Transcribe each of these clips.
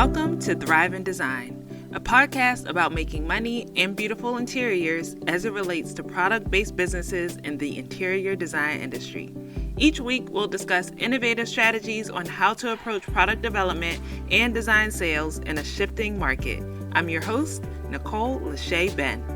Welcome to Thrive in Design, a podcast about making money in beautiful interiors as it relates to product-based businesses in the interior design industry. Each week, we'll discuss innovative strategies on how to approach product development and design sales in a shifting market. I'm your host, Nicole Lashae Ben.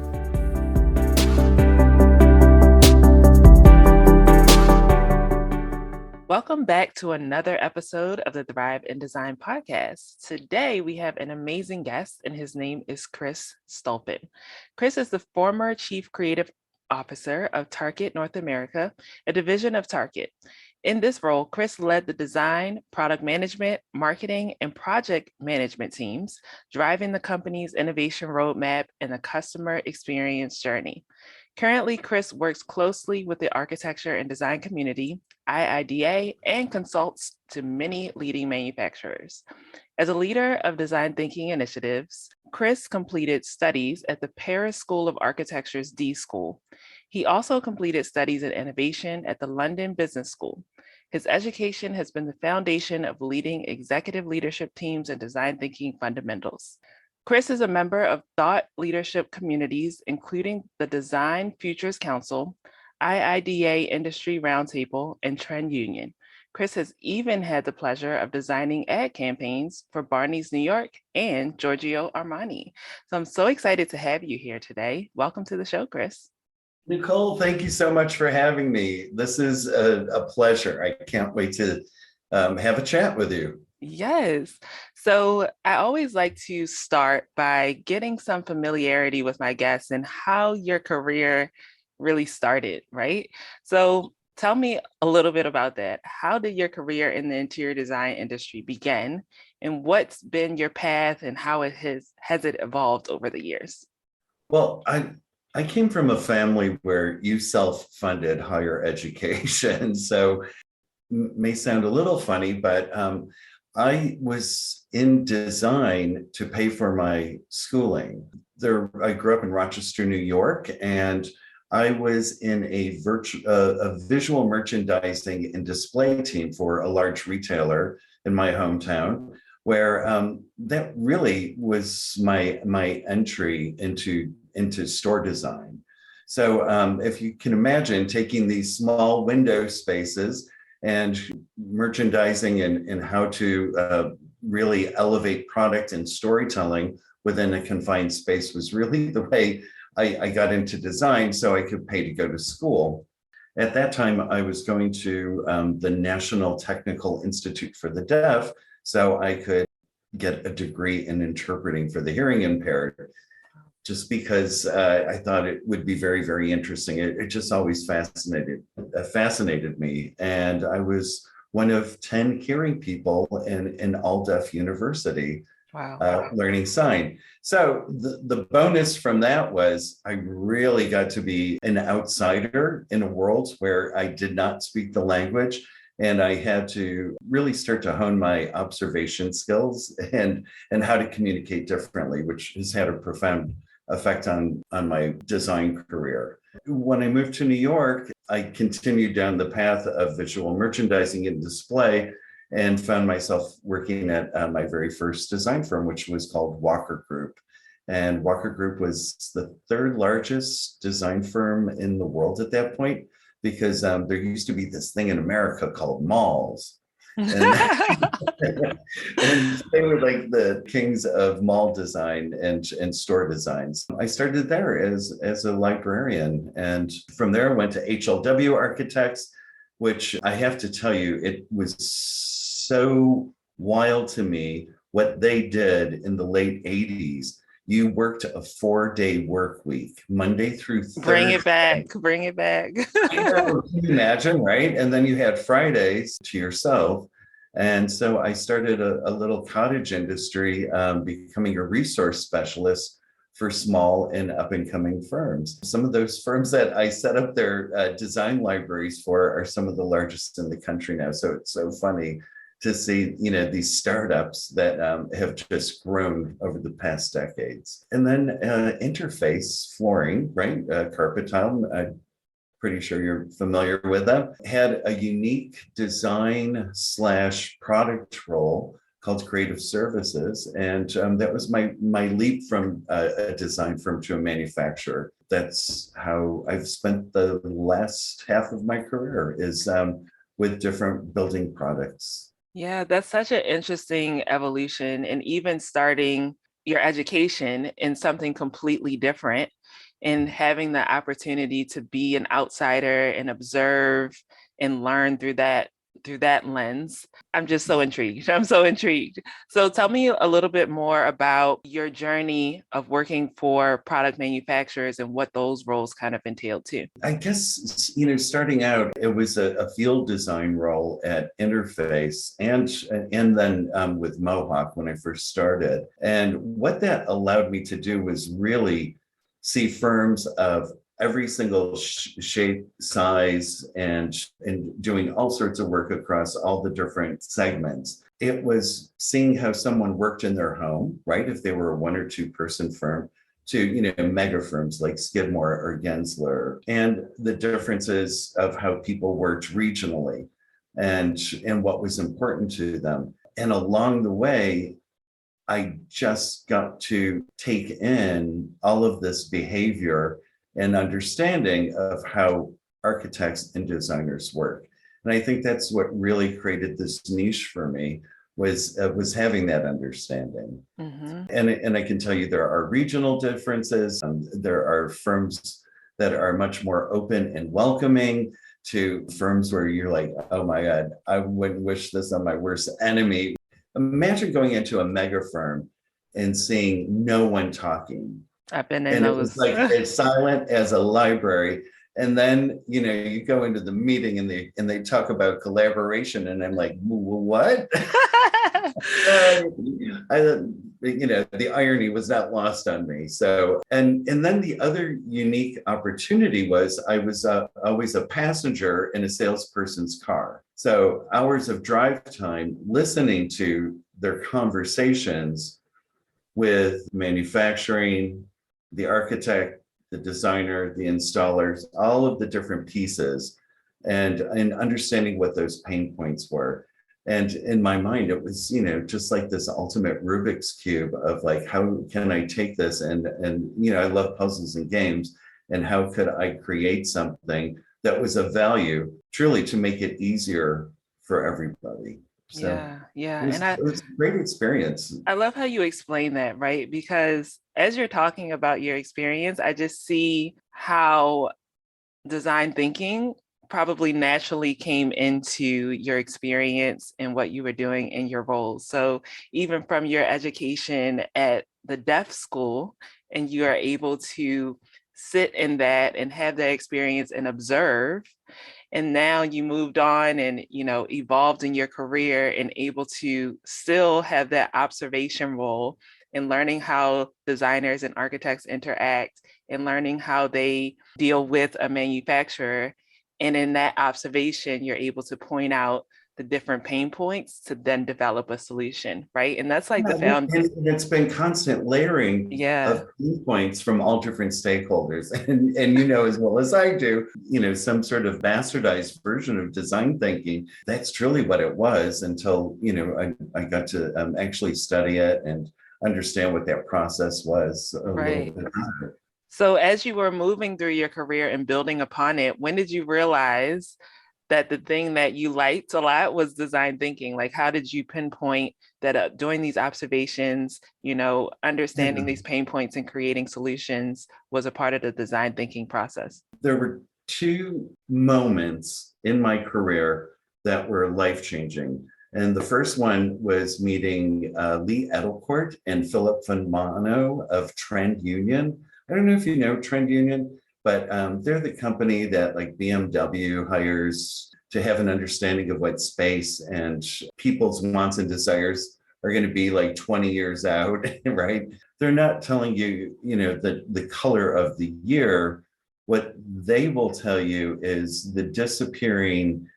Welcome back to another episode of the Thrive in Design podcast. Today, we have an amazing guest, and his name is Chris Stulpin. Chris is the former Chief Creative Officer of Tarkett North America, a division of Tarkett. In this role, Chris led the design, product management, marketing, and project management teams, driving the company's innovation roadmap and the customer experience journey. Currently, Chris works closely with the architecture and design community, IIDA, and consults to many leading manufacturers. As a leader of design thinking initiatives, Chris completed studies at the Paris School of Architecture's D School. He also completed studies in innovation at the London Business School. His education has been the foundation of leading executive leadership teams and design thinking fundamentals. Chris is a member of thought leadership communities, including the Design Futures Council, IIDA Industry Roundtable, and Trend Union. Chris has even had the pleasure of designing ad campaigns for Barney's New York and Giorgio Armani. So I'm so excited to have you here today. Welcome to the show, Chris. Nicole, thank you so much for having me. This is a pleasure. I can't wait to have a chat with you. Yes. So I always like to start by getting some familiarity with my guests and how your career really started, right? So tell me a little bit about that. How did your career in the interior design industry begin, and what's been your path and how it has it evolved over the years? Well, I came from a family where you self-funded higher education. So may sound a little funny, but I was in design to pay for my schooling. I grew up in Rochester, New York, and I was in a visual merchandising and display team for a large retailer in my hometown, where that really was my entry into store design. So if you can imagine taking these small window spaces and merchandising and how to really elevate product and storytelling within a confined space was really the way I got into design, so I could pay to go to school. At that time, I was going to the National Technical Institute for the Deaf, so I could get a degree in interpreting for the hearing impaired, just because I thought it would be very, very interesting. It just always fascinated me. And I was one of 10 hearing people in an all-deaf university. Wow. Learning sign. So the bonus from that was I really got to be an outsider in a world where I did not speak the language. And I had to really start to hone my observation skills and how to communicate differently, which has had a profound effect on my design career. When I moved to New York, I continued down the path of visual merchandising and display and found myself working at my very first design firm, which was called Walker Group. And Walker Group was the third largest design firm in the world at that point, because there used to be this thing in America called malls. And, and they were like the kings of mall design and store designs. I started there as a librarian. And from there, I went to HLW Architects, which I have to tell you, it was so wild to me what they did in the late 80s. You worked a 4-day work week, Monday through Thursday. Bring it back. Can you imagine, right? And then you had Fridays to yourself. And so I started a little cottage industry, becoming a resource specialist for small and up-and-coming firms. Some of those firms that I set up their design libraries for are some of the largest in the country now. So it's so funny to see, these startups that have just grown over the past decades. And then Interface Flooring, right? Carpet tile, I'm pretty sure you're familiar with them, had a unique design/product role called Creative Services. And that was my leap from a design firm to a manufacturer. That's how I've spent the last half of my career is with different building products. Yeah, that's such an interesting evolution. And even starting your education in something completely different and having the opportunity to be an outsider and observe and learn through that lens. I'm just so intrigued. I'm so intrigued. So tell me a little bit more about your journey of working for product manufacturers and what those roles kind of entailed too. I guess, starting out, it was a field design role at Interface and then with Mohawk when I first started. And what that allowed me to do was really see firms of every single shape, size, and doing all sorts of work across all the different segments. It was seeing how someone worked in their home, right? If they were a 1 or 2 person firm, to mega firms like Skidmore or Gensler, and the differences of how people worked regionally and what was important to them. And along the way, I just got to take in all of this behavior and understanding of how architects and designers work. And I think that's what really created this niche for me was having that understanding. Mm-hmm. And I can tell you there are regional differences. There are firms that are much more open and welcoming to firms where you're like, oh my God, I wouldn't wish this on my worst enemy. Imagine going into a mega firm and seeing no one talking. I've been in And it was those. like as silent as a library. And then, you go into the meeting and they talk about collaboration. And I'm like, what? The irony was not lost on me. So, and then the other unique opportunity was I was always a passenger in a salesperson's car. So hours of drive time listening to their conversations with manufacturing, the architect, the designer, the installers, all of the different pieces, and understanding what those pain points were. And in my mind, it was, just like this ultimate Rubik's Cube of like, how can I take this and I love puzzles and games, and how could I create something that was of value truly to make it easier for everybody. So Yeah. it was a great experience. I love how you explain that, right? Because as you're talking about your experience, I just see how design thinking probably naturally came into your experience and what you were doing in your roles. So even from your education at the deaf school, and you are able to sit in that and have that experience and observe, and now you moved on and evolved in your career and able to still have that observation role in learning how designers and architects interact and learning how they deal with a manufacturer. And in that observation, you're able to point out the different pain points to then develop a solution, right? And that's like the And found. it's been constant layering Yeah, of pain points from all different stakeholders. And as well as I do, some sort of bastardized version of design thinking. That's truly what it was until, I got to actually study it and understand what that process was a little right. bit deeper. So as you were moving through your career and building upon it, when did you realize that the thing that you liked a lot was design thinking? Like, how did you pinpoint that doing these observations, understanding Yeah. these pain points and creating solutions was a part of the design thinking process? There were 2 moments in my career that were life-changing. And the first one was meeting Lee Edelcourt and Philip Funmano of Trend Union. I don't know if you know Trend Union, but they're the company that like BMW hires to have an understanding of what space and people's wants and desires are going to be like 20 years out, right? They're not telling you, the color of the year. What they will tell you is the disappearing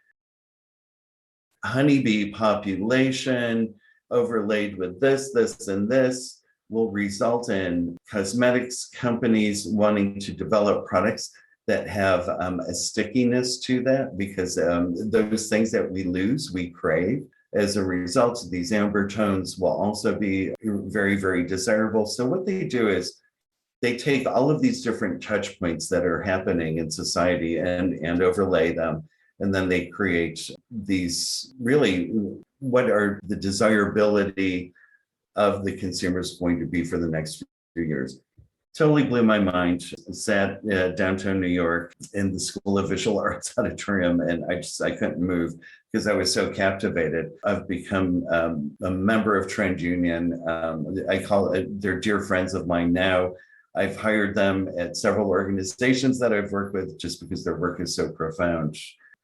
honeybee population overlaid with this, and this will result in cosmetics companies wanting to develop products that have a stickiness to that, because those things that we lose, we crave. As a result, these amber tones will also be very, very desirable. So what they do is they take all of these different touch points that are happening in society and overlay them. And then they create these really, what are the desirability of the consumers going to be for the next few years. Totally blew my mind. Sat downtown New York in the School of Visual Arts auditorium, and I couldn't move because I was so captivated. I've become a member of Trend Union. I call it, they're dear friends of mine now. I've hired them at several organizations that I've worked with just because their work is so profound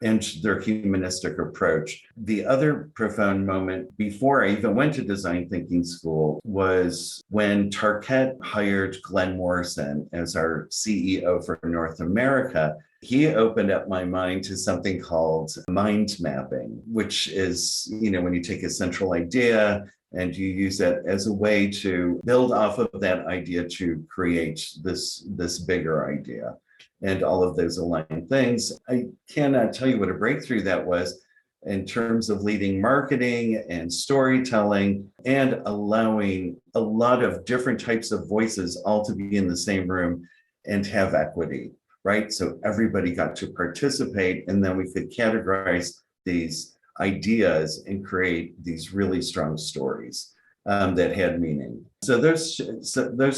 and their humanistic approach. The other profound moment before I even went to design thinking school was when Tarkett hired Glenn Morrison as our CEO for North America. He opened up my mind to something called mind mapping, which is, when you take a central idea and you use it as a way to build off of that idea to create this bigger idea. And all of those aligned things. I cannot tell you what a breakthrough that was in terms of leading marketing and storytelling and allowing a lot of different types of voices all to be in the same room and have equity, right? So everybody got to participate, and then we could categorize these ideas and create these really strong stories that had meaning. So those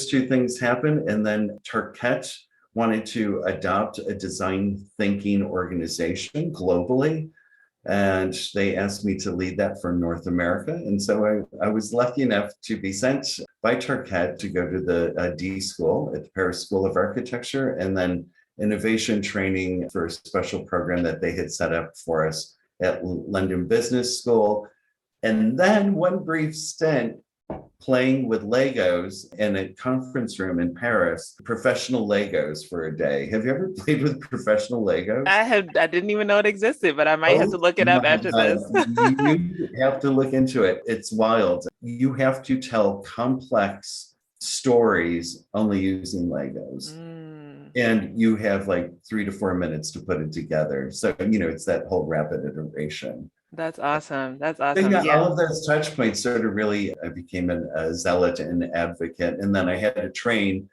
two things happened, and then Tarkett wanted to adopt a design thinking organization globally. And they asked me to lead that for North America. And so I was lucky enough to be sent by Tarkett to go to the D school at the Paris School of Architecture, and then innovation training for a special program that they had set up for us at London Business School. And then one brief stint playing with Legos in a conference room in Paris, professional Legos for a day. Have you ever played with professional Legos? I didn't even know it existed, but I might have to Oh look it up my after God. this. You have to look into it. It's wild. You have to tell complex stories only using Legos. And you have like 3 to 4 minutes to put it together. So, it's that whole rapid iteration. That's awesome. That's So awesome. yeah, all Yeah. of those touch points sort of really, I became a zealot and advocate. And then I had to train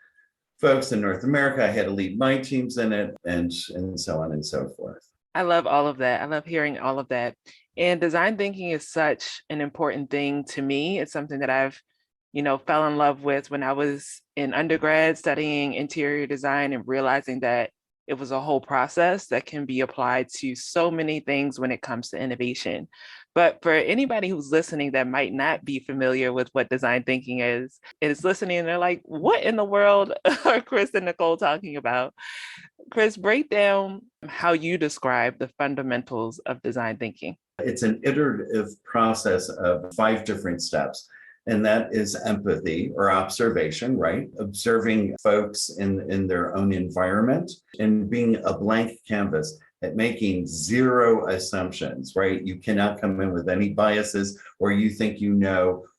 folks in North America. I had to lead my teams in it, and so on and so forth. I love all of that. I love hearing all of that. And design thinking is such an important thing to me. It's something that I've, fell in love with when I was in undergrad studying interior design and realizing that it was a whole process that can be applied to so many things when it comes to innovation. But for anybody who's listening that might not be familiar with what design thinking is listening and they're like, what in the world are Chris and Nicole talking about? Chris, break down how you describe the fundamentals of design thinking. It's an iterative process of 5 different steps. And that is empathy or observation, right? Observing folks in their own environment and being a blank canvas at making 0 assumptions, right? You cannot come in with any biases or you think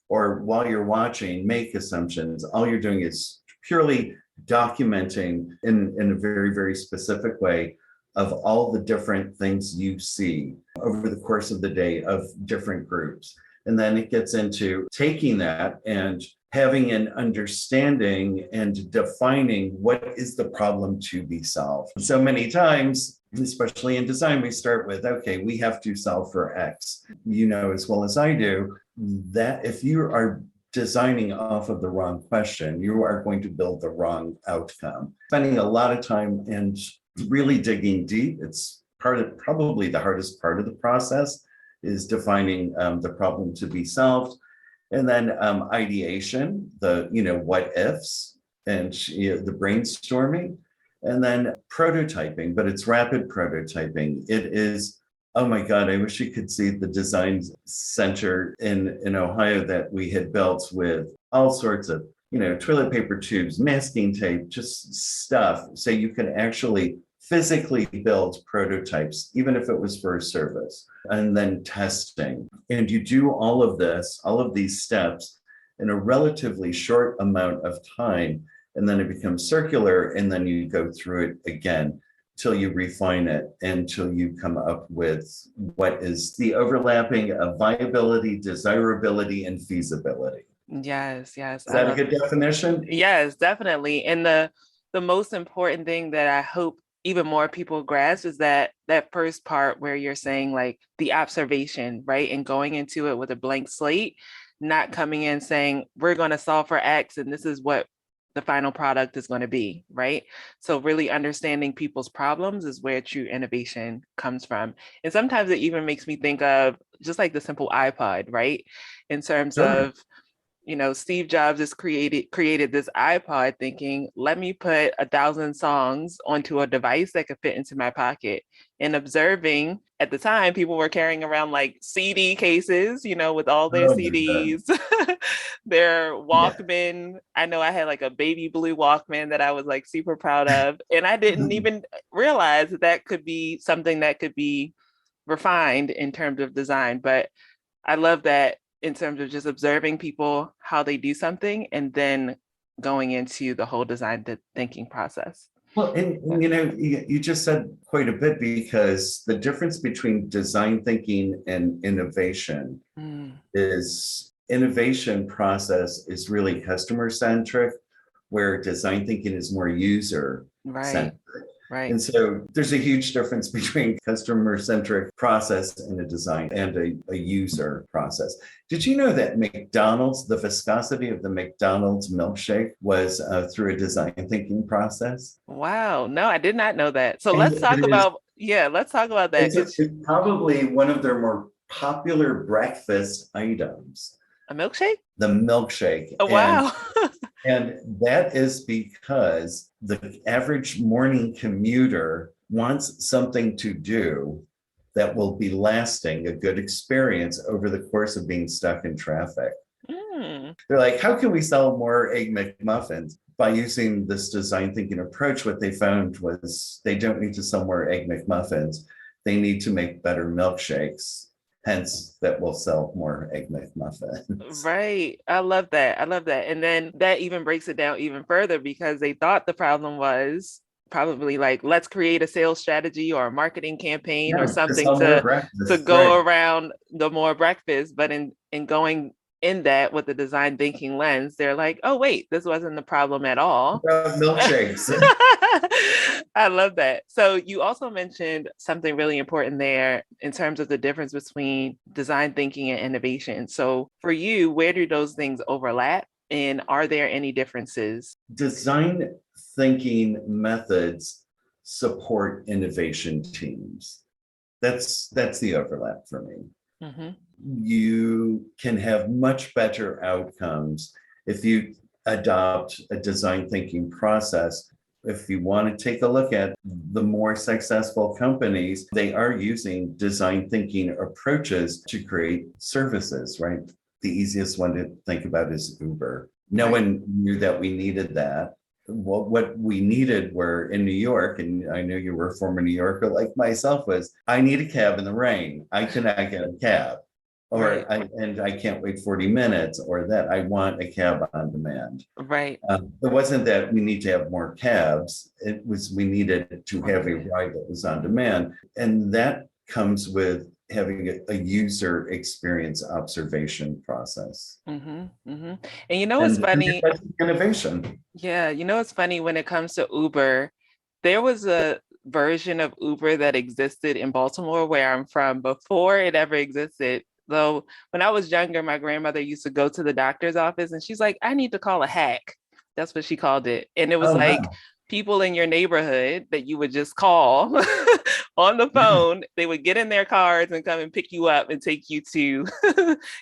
or while you're watching, make assumptions. All you're doing is purely documenting in a very, very specific way of all the different things you see over the course of the day of different groups. And then it gets into taking that and having an understanding and defining what is the problem to be solved. So many times, especially in design, we start with, okay, we have to solve for X. You know as well as I do that if you are designing off of the wrong question, you are going to build the wrong outcome. Spending a lot of time and really digging deep, it's probably the hardest part of the process is defining the problem to be solved. And then ideation, the what ifs and the brainstorming, and then prototyping, but it's rapid prototyping. It is, oh my God, I wish you could see the design center in Ohio that we had built with all sorts of, toilet paper tubes, masking tape, just stuff. So you can actually physically build prototypes, even if it was for a service, and then testing. And you do all of these steps in a relatively short amount of time, and then it becomes circular, and then you go through it again. till you refine it until you come up with what is the overlapping of viability, desirability, and feasibility. Yes, yes, Is I that a love. good definition? Yes, definitely. And the most important thing that I hope even more people grasp is that first part where you're saying like the observation, right? And going into it with a blank slate, not coming in saying we're going to solve for X and this is what the final product is going to be, right? So really understanding people's problems is where true innovation comes from. And sometimes it even makes me think of just like the simple iPod, right? In terms Sure. of Steve Jobs has created this iPod thinking, let me put 1,000 songs onto a device that could fit into my pocket. And observing at the time, people were carrying around like CD cases, with all their Oh my God. CDs, their Yeah. Walkman. I know I had like a baby blue Walkman that I was like super proud of. And I didn't even realize that could be something that could be refined in terms of design. But I love that in terms of just observing people, how they do something, and then going into the whole design thinking process. Well, Yeah. and you just said quite a bit because the difference between design thinking and innovation Mm, is innovation process is really customer centric, where design thinking is more user right, centric. right. And so there's a huge difference between customer centric process and a design and a user process. Did you know that McDonald's, the viscosity of the McDonald's milkshake was through a design thinking process? Wow. No, I did not know that. So And let's talk it is, about, yeah, let's talk about that. it's probably one of their more popular breakfast items, A milkshake? the milkshake. Oh, wow. And that is because the average morning commuter wants something to do that will be lasting, a good experience over the course of being stuck in traffic. Mm, They're like, how can we sell more Egg McMuffins? By using this design thinking approach, what they found was they don't need to sell more Egg McMuffins. They need to make better milkshakes. Hence, that will sell more Egg McMuffins. right. I love that. I love that. And then that even breaks it down even further because they thought the problem was probably like, let's create a sales strategy or a marketing campaign or Yeah, to something sell more to breakfast, go right? around the more breakfast. But in going in that with the design thinking lens, they're like, oh, wait, this wasn't the problem at all. Milkshakes. I love that. So you also mentioned something really important there in terms of the difference between design thinking and innovation. So for you, where do those things overlap? And are there any differences? Design thinking methods support innovation teams. That's the overlap for me. Hmm. You can have much better outcomes if you adopt a design thinking process. If you want to take a look at the more successful companies, they are using design thinking approaches to create services, right? The easiest one to think about is Uber. No Right. one knew that we needed that. What we needed were in New York, and I know you were a former New Yorker like myself, was I need a cab in the rain. I cannot get a cab Right. and I can't wait 40 minutes, or that I want a cab on demand. Right. It wasn't that we need to have more cabs. It was we needed to On have a demand. ride that was on demand. And that comes with having a user experience observation process. Hmm. Hmm. And you know what's And funny? that's innovation. Yeah, it's funny when it comes to Uber, there was a version of Uber that existed in Baltimore where I'm from before it ever existed. Though when I was younger, my grandmother used to go to the doctor's office and she's like, I need to call a hack. That's what she called it. And it was Oh, like wow. people in your neighborhood that you would just call on the Yeah. phone. They would get in their cars and come and pick you up and take you to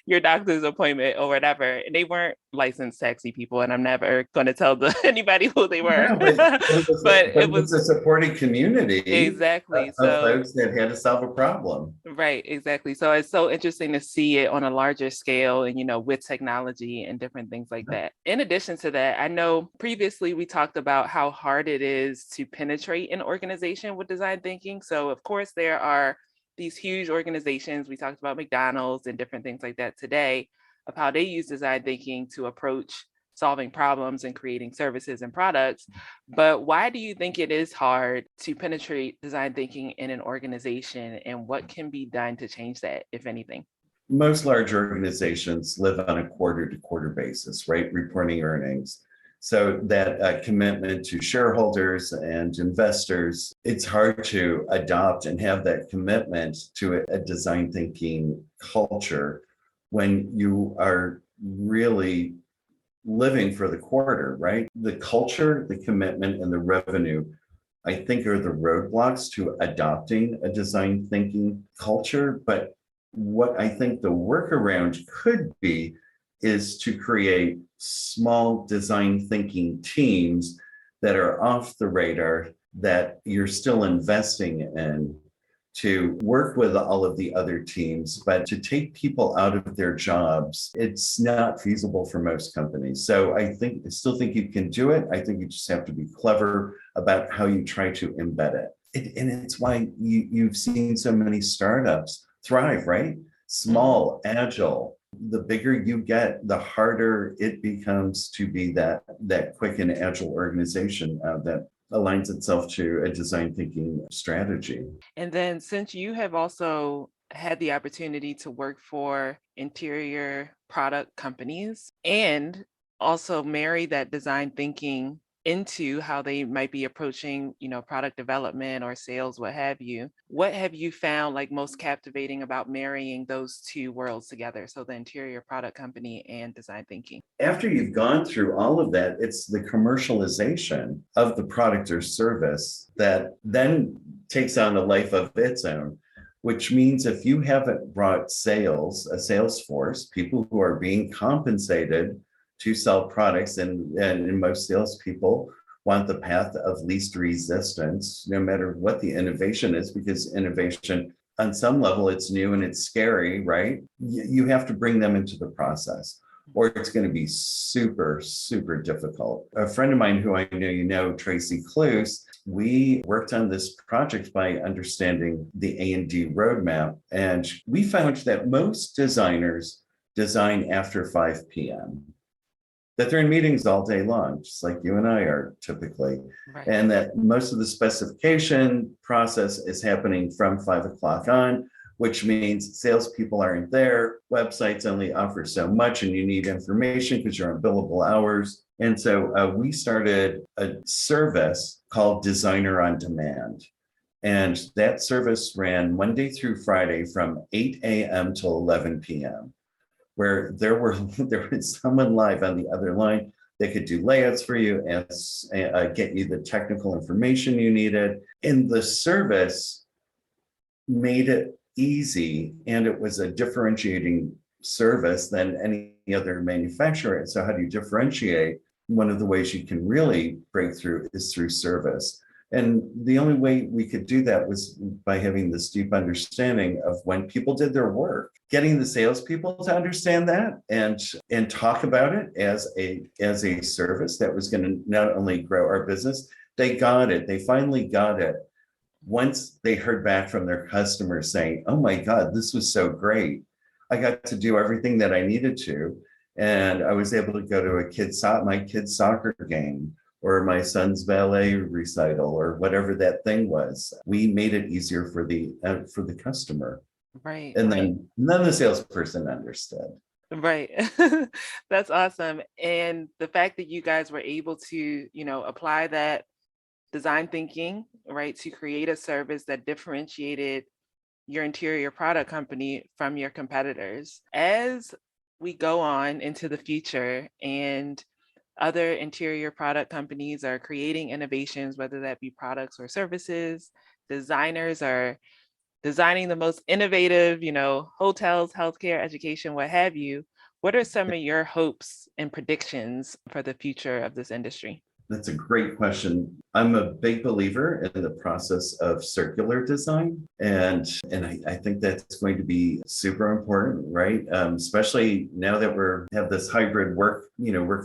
your doctor's appointment or whatever. And they weren't licensed taxi people, and I'm never going to tell anybody who they were. No, But but it it was was a supporting community exactly of so. folks that had to solve a problem. Right, exactly. So it's so interesting to see it on a larger scale and, with technology and different things like that. In addition to that, I know previously we talked about how hard it is to penetrate an organization with design thinking. So, of course, there are these huge organizations. We talked about McDonald's and different things like that today of how they use design thinking to approach solving problems and creating services and products. But why do you think it is hard to penetrate design thinking in an organization, and what can be done to change that, if anything? Most large organizations live on a quarter to quarter basis, right? Reporting earnings. So that commitment to shareholders and investors, it's hard to adopt and have that commitment to a design thinking culture when you are really living for the quarter, right? The culture, the commitment, and the revenue, I think, are the roadblocks to adopting a design thinking culture. But what I think the workaround could be is to create small design thinking teams that are off the radar that you're still investing in, to work with all of the other teams, but to take people out of their jobs, it's not feasible for most companies. So I still think you can do it. I think you just have to be clever about how you try to embed it. And it's why you've seen so many startups thrive, right? Small, agile. The bigger you get, the harder it becomes to be that quick and agile organization that aligns itself to a design thinking strategy. And then, since you have also had the opportunity to work for interior product companies and also marry that design thinking into how they might be approaching, product development or sales, what have you, what have you found like most captivating about marrying those two worlds together? So the interior product company and design thinking. After you've gone through all of that, it's the commercialization of the product or service that then takes on a life of its own, which means if you haven't brought sales, a sales force, people who are being compensated to sell products, and most salespeople want the path of least resistance, no matter what the innovation is, because innovation, on some level, it's new and it's scary, right? You have to bring them into the process, or it's going to be super, super difficult. A friend of mine who I know, Tracy Cluse, we worked on this project by understanding the A&D roadmap, and we found that most designers design after 5 p.m., that they're in meetings all day long, just like you and I are typically. Right. And that most of the specification process is happening from 5 o'clock on, which means salespeople aren't there. Websites only offer so much, and you need information because you're on billable hours. And so we started a service called Designer on Demand. And that service ran Monday through Friday from 8 a.m. till 11 p.m., where there was someone live on the other line that could do layouts for you and get you the technical information you needed. And the service made it easy, and it was a differentiating service than any other manufacturer. So how do you differentiate? One of the ways you can really break through is through service. And the only way we could do that was by having this deep understanding of when people did their work, getting the salespeople to understand that and talk about it as a service that was going to not only grow our business. They got it. They finally got it once they heard back from their customers saying, "Oh my God, this was so great. I got to do everything that I needed to. And I was able to go to my kid's soccer game, or my son's ballet recital, or whatever that thing was." We made it easier for the customer. Right. And then the salesperson understood. Right. That's awesome. And the fact that you guys were able to, apply that design thinking, right, to create a service that differentiated your interior product company from your competitors. As we go on into the future and other interior product companies are creating innovations, whether that be products or services, designers are designing the most innovative, hotels, healthcare, education, what have you. What are some of your hopes and predictions for the future of this industry? That's a great question. I'm a big believer in the process of circular design. And I think that's going to be super important, right? Especially now that have this hybrid work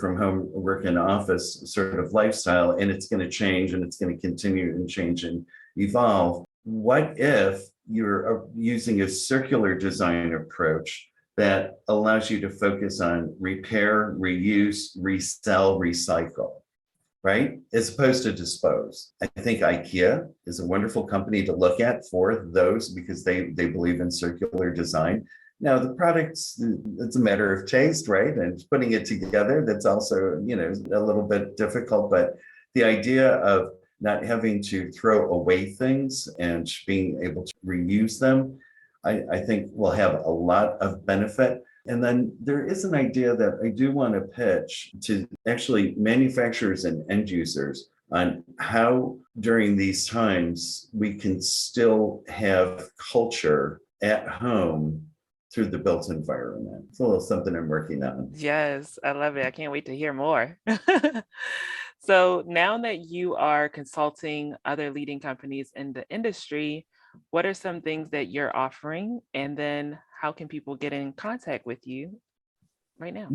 from home, work in office sort of lifestyle, and it's going to change, and it's going to continue and change and evolve. What if you're using a circular design approach that allows you to focus on repair, reuse, resell, recycle, right? As opposed to dispose. I think IKEA is a wonderful company to look at for those because they believe in circular design. Now the products, it's a matter of taste, right? And putting it together, that's also, a little bit difficult, but the idea of not having to throw away things and being able to reuse them, I think will have a lot of benefit. And then there is an idea that I do want to pitch to actually manufacturers and end users on how during these times we can still have culture at home through the built environment. It's a little something I'm working on. Yes, I love it. I can't wait to hear more. So now that you are consulting other leading companies in the industry, what are some things that you're offering? And then how can people get in contact with you right now?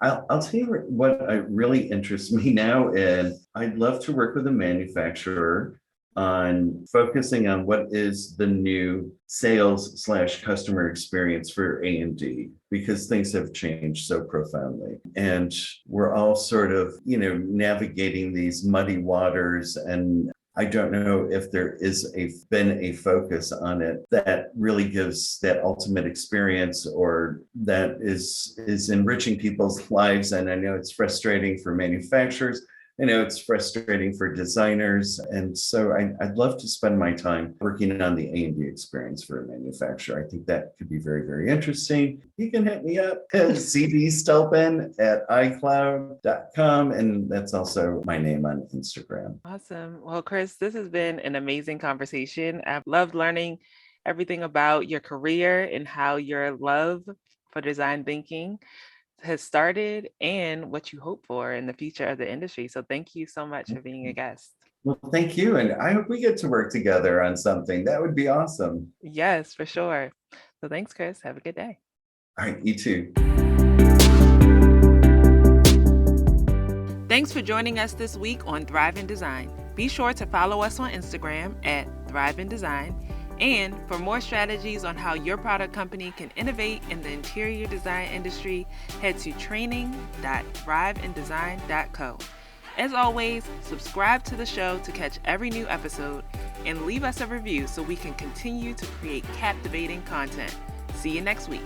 I'll tell you what really interests me now, and I'd love to work with a manufacturer on focusing on what is the new sales/customer experience for A&D, because things have changed so profoundly. And we're all sort of, navigating these muddy waters, and I don't know if there is been a focus on it that really gives that ultimate experience or that is enriching people's lives. And I know it's frustrating for manufacturers. I know it's frustrating for designers. And so I'd love to spend my time working on the A&D experience for a manufacturer. I think that could be very, very interesting. You can hit me up at cdstulpin@icloud.com. And that's also my name on Instagram. Awesome. Well, Chris, this has been an amazing conversation. I've loved learning everything about your career and how your love for design thinking has started and what you hope for in the future of the industry. So thank you so much for being a guest. Well, thank you. And I hope we get to work together on something. That would be awesome. Yes, for sure. So thanks, Chris. Have a good day. All right, you too. Thanks for joining us this week on Thrive in Design. Be sure to follow us on Instagram at Thrive in Design. And for more strategies on how your product company can innovate in the interior design industry, head to training.thriveindesign.co. As always, subscribe to the show to catch every new episode and leave us a review so we can continue to create captivating content. See you next week.